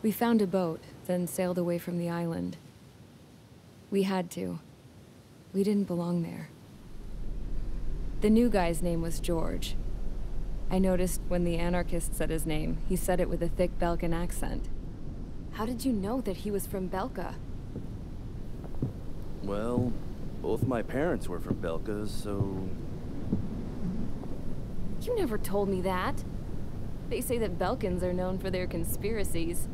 We found a boat, then sailed away from the island. We had to. We didn't belong there. The new guy's name was George. I noticed when the anarchist said his name, he said it with a thick Belkan accent. How did you know that he was from Belka? Well, both my parents were from Belka, so... You never told me that. They say that Belkans are known for their conspiracies.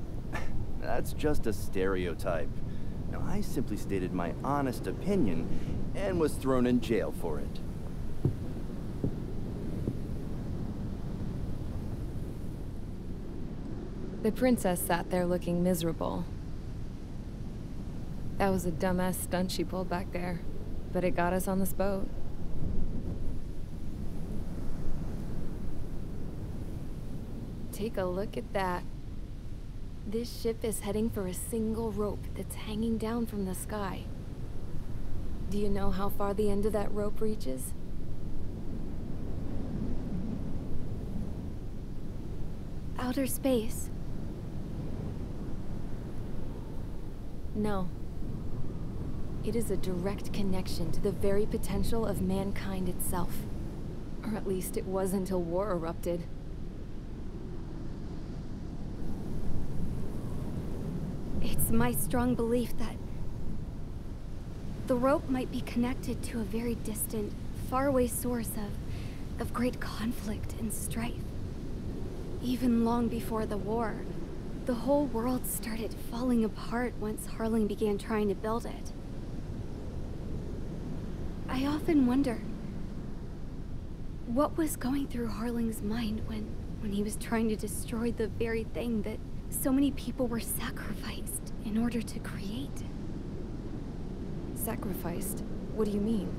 That's just a stereotype. Now, I simply stated my honest opinion and was thrown in jail for it. The princess sat there looking miserable. That was a dumbass stunt she pulled back there, but it got us on this boat. Take a look at that. This ship is heading for a single rope that's hanging down from the sky. Do you know how far the end of that rope reaches? Outer space. No. It is a direct connection to the very potential of mankind itself. Or at least it was until war erupted. It's my strong belief that the rope might be connected to a very distant, faraway source of great conflict and strife. Even long before the war, the whole world started falling apart once Harling began trying to build it. I often wonder what was going through Harling's mind when he was trying to destroy the very thing that so many people were sacrificed in order to create. Sacrificed? What do you mean?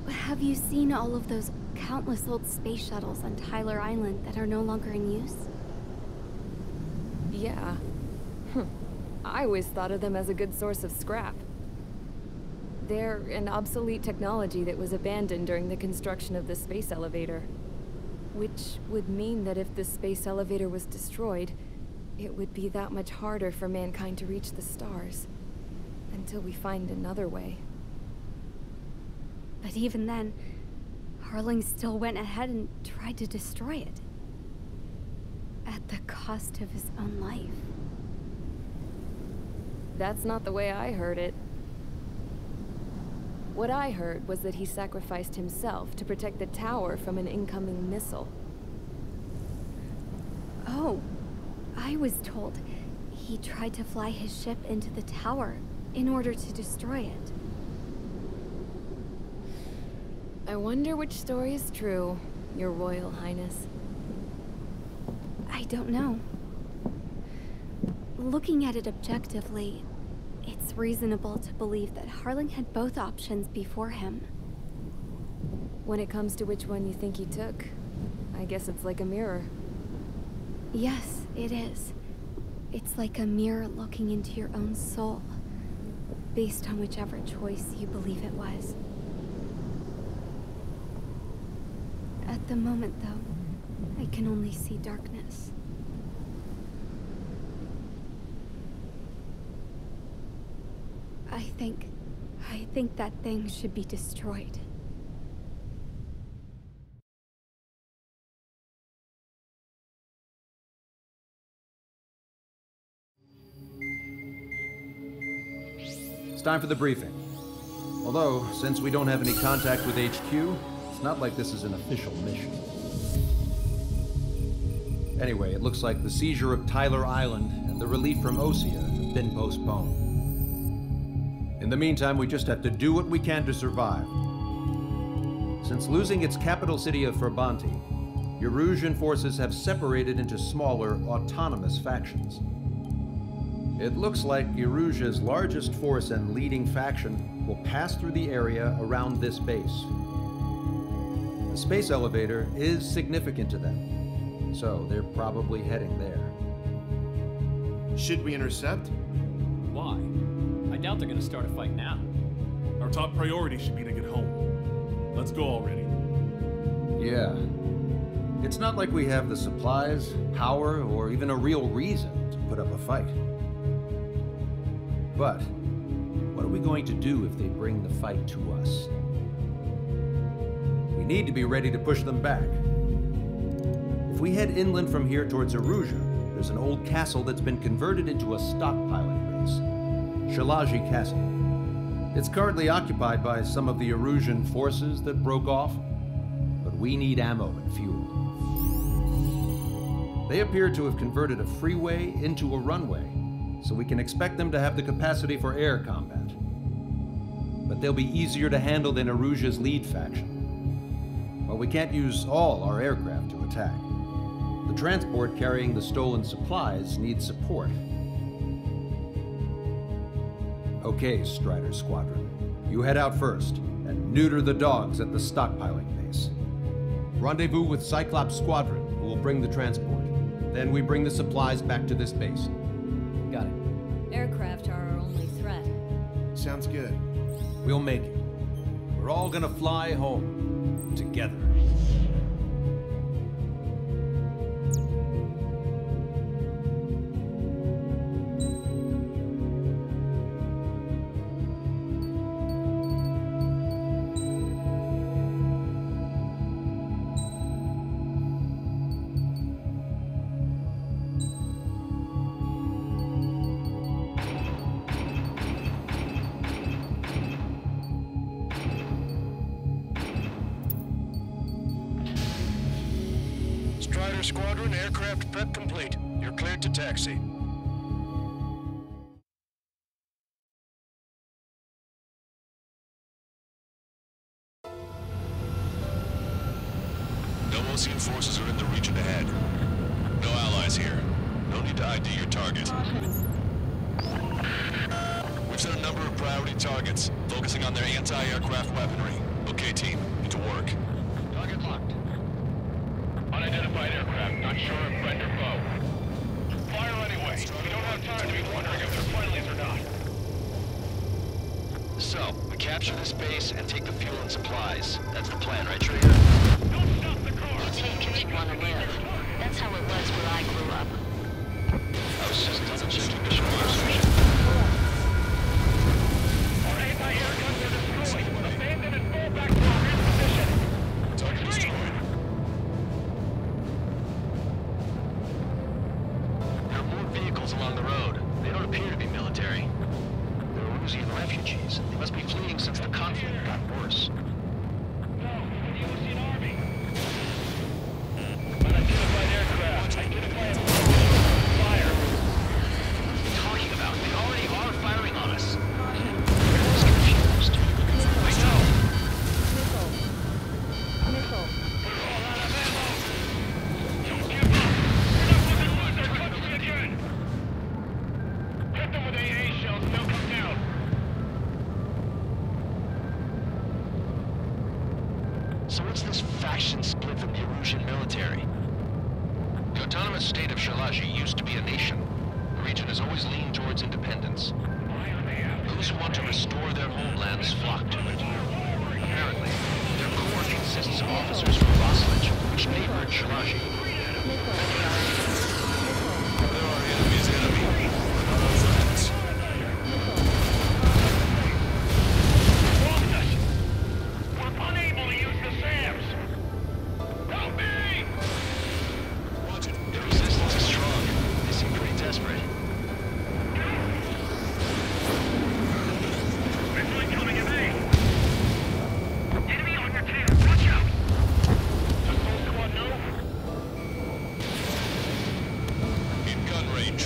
Have you seen all of those countless old space shuttles on Tyler Island that are no longer in use? Yeah. I always thought of them as a good source of scrap. They're an obsolete technology that was abandoned during the construction of the space elevator. Which would mean that if the space elevator was destroyed, it would be that much harder for mankind to reach the stars. Until we find another way. But even then, Harling still went ahead and tried to destroy it. At the cost of his own life. That's not the way I heard it. What I heard was that he sacrificed himself to protect the tower from an incoming missile. Oh, I was told he tried to fly his ship into the tower in order to destroy it. I wonder which story is true, Your Royal Highness. I don't know. Looking at it objectively, it's reasonable to believe that Harling had both options before him. When it comes to which one you think he took, I guess it's like a mirror. Yes, it is. It's like a mirror looking into your own soul, based on whichever choice you believe it was. At the moment, though, I can only see darkness. I think that thing should be destroyed. It's time for the briefing. Although, since we don't have any contact with HQ, it's not like this is an official mission. Anyway, it looks like the seizure of Tyler Island and the relief from Osea have been postponed. In the meantime, we just have to do what we can to survive. Since losing its capital city of Ferbanti, Erusian forces have separated into smaller, autonomous factions. It looks like Erusia's largest force and leading faction will pass through the area around this base. The space elevator is significant to them, so they're probably heading there. Should we intercept? Why? I doubt they're gonna start a fight now. Our top priority should be to get home. Let's go already. Yeah. It's not like we have the supplies, power, or even a real reason to put up a fight. But what are we going to do if they bring the fight to us? We need to be ready to push them back. If we head inland from here towards Erusia, there's an old castle that's been converted into a stockpiling base. Shalaji Castle. It's currently occupied by some of the Erusian forces that broke off, but we need ammo and fuel. They appear to have converted a freeway into a runway, so we can expect them to have the capacity for air combat. But they'll be easier to handle than Erusia's lead faction. While we can't use all our aircraft to attack, the transport carrying the stolen supplies needs support. Okay, Strider Squadron. You head out first and neuter the dogs at the stockpiling base. Rendezvous with Cyclops Squadron, who will bring the transport. Then we bring the supplies back to this base. Got it. Aircraft are our only threat. Sounds good. We'll make it. We're all gonna fly home. Together. Strider Squadron, aircraft prep complete. You're cleared to taxi. No Osean forces are in the region ahead. No allies here. No need to ID your target. We've set a number of priority targets, focusing on their anti-aircraft weaponry. Okay, team, get to work. Target locked. Unidentified aircraft, not sure if friend or foe. Fire anyway. We don't have time to be wondering if they're friendlies or not. So, we capture this base and take the fuel and supplies. That's the plan, right, Trigger? Don't stop the car! You take if you want to live. That's how it was where I grew up. I was just double-checking mission research. Our anti-air guns are destroyed. Abandon and fall back to our rear position. Target destroyed. There are more vehicles along the road. They don't appear to be military. They're Erusian refugees. They must be fleeing since the conflict got worse. No, the Erusian army. Unidentified aircraft. Identified fire. What are you talking about? They already are firing on us. Everyone's confused. I know. Missile. We're all out of ammo. Don't give up. We're not going to lose our country again. Hit them with AA shells and they'll come down. So what's this faction split from the Erusian military? The autonomous state of Shalaji used to be a nation. The region has always leaned towards independence. Those who want to restore their homelands flock to it. Apparently, their core consists of officers from Vassalage, which neighbored Shalaji. There are enemies enemy, not our friends. We're unable to use the SAMs! Help me! Watch it. The resistance is strong. They seem pretty desperate. Missile coming in A! Enemy on your tail! Watch out! Does whole squad know? In gun range.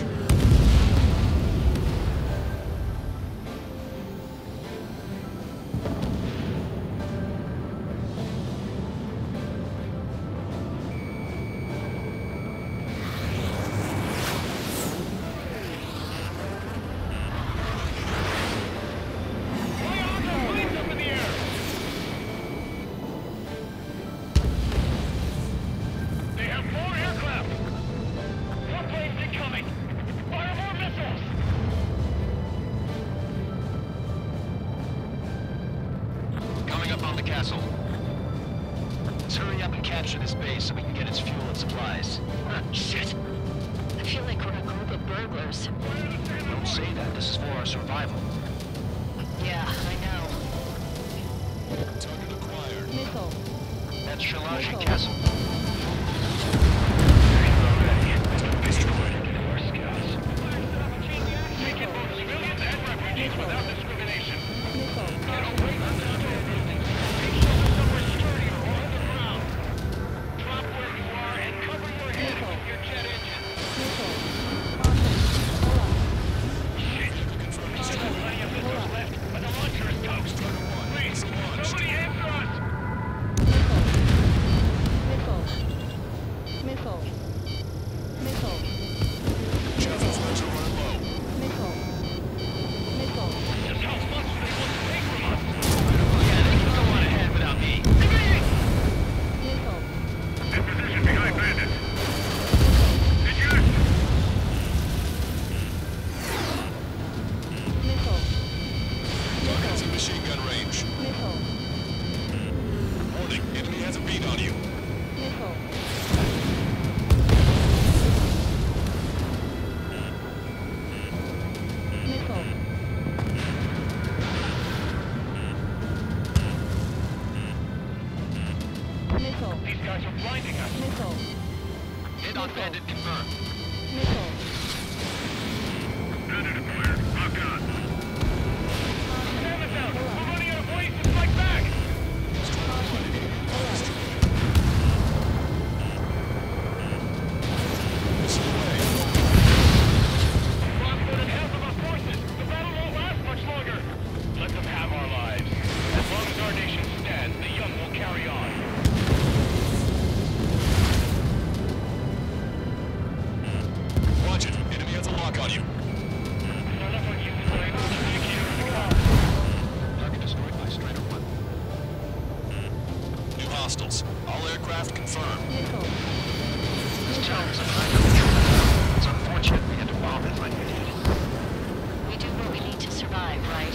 Fire on the planes up in the air! They have more aircraft! More planes incoming! Fire more missiles! Coming up on the castle. Let's hurry up and capture this base so we can get its fuel and supplies. Shit! I feel like we're a group of bird burglars. Don't say that. This is for our survival. Yeah, I know. Target acquired. Missile. That's Shalashi Missile. Castle. Target's in machine gun range. Warning, enemy has a beat on you. These guys are blinding us. Hit on bandit confirmed. Bandit acquired. Lock on. Stand us out. We're running out of ways to fight back. Rockwood and half of our forces. The battle won't last much longer. Let them have our lives. As long as our nation stands, the young will carry on. Watch it. Enemy has a lock on you. Target destroyed by Strider 1. New hostiles. All aircraft confirmed. This tower's an icon. It's unfortunate we had to bomb it like we did. We do what we need to survive, right?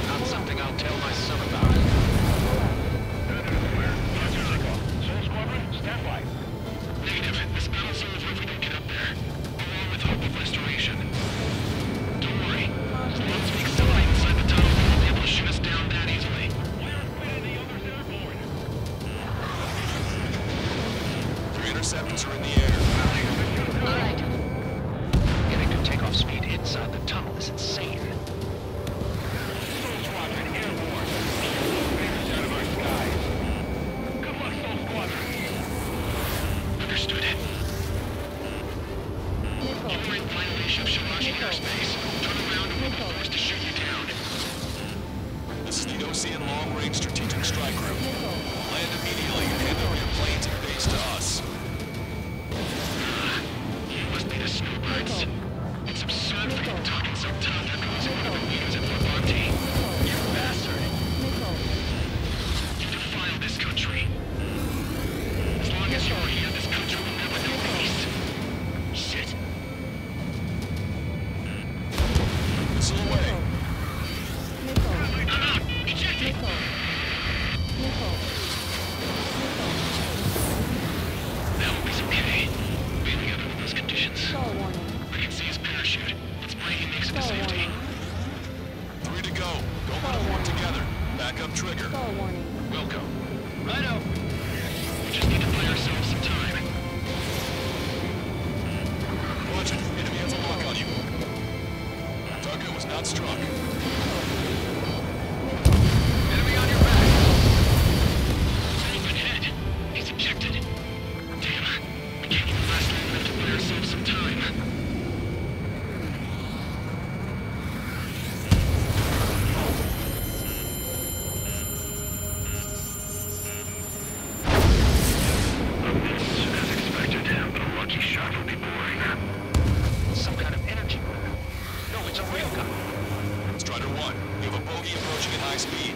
Not something I'll tell my son about. Soul Squadron, stand by. Negative. This battle's over if we don't get up there. Along with hope of restoration. Don't worry. Once we accelerate inside the tunnel, they won't be able to shoot us down that easily. The others airborne. 3 interceptors are in the air. All right. Getting to takeoff speed inside the tunnel is insane. Soul Squadron, airborne. Fingers out of our skies. Good luck, Soul Squadron. Understood. You're in violation of Shalashi airspace. Turn around and we'll be forced to shoot you down. This is the Osean Long Range Strategic Strike Group. Land immediately and hand over your planes and base to us. You must be the snowbirds. It's absurd for you talking so tough after losing one of the leaders at Fort Monty. You bastard! You defile this country. As long as you're here, this country will never know peace. Shit. Missile away. I'm out! Ejecting! That will be some okay. Bailing out under those conditions. I can see his parachute. Let's pray he makes it to safety. 3 to go. Don't let them work together. Back up trigger. Welcome. Righto. We just need to buy ourselves some time. Watch it. Enemy has a lock on you. Target was not struck. Enemy on your back. Open head. He's ejected. Damn. We can't even last long enough to buy ourselves some time. As expected, but a lucky shot will be boring. Some kind of energy weapon. No, it's a railgun. Strider 1, you have a bogey approaching at high speed.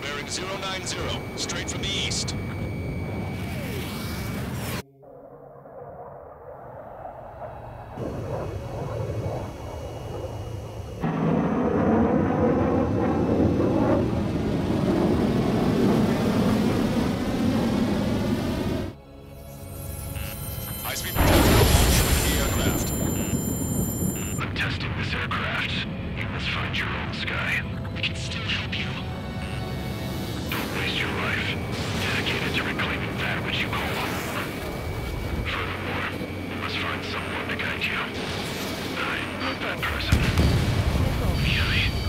Bearing 090, straight from the east. High-speed projectile launch from the aircraft. testing this aircraft. You must find your own sky. We can still help you. Don't waste your life. Dedicated to reclaiming that which you call home. Furthermore, you must find someone to guide you. I'm not that person. Really?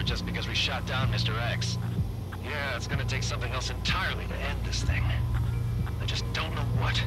Just because we shot down Mr. X. Yeah, it's gonna take something else entirely to end this thing. I just don't know what.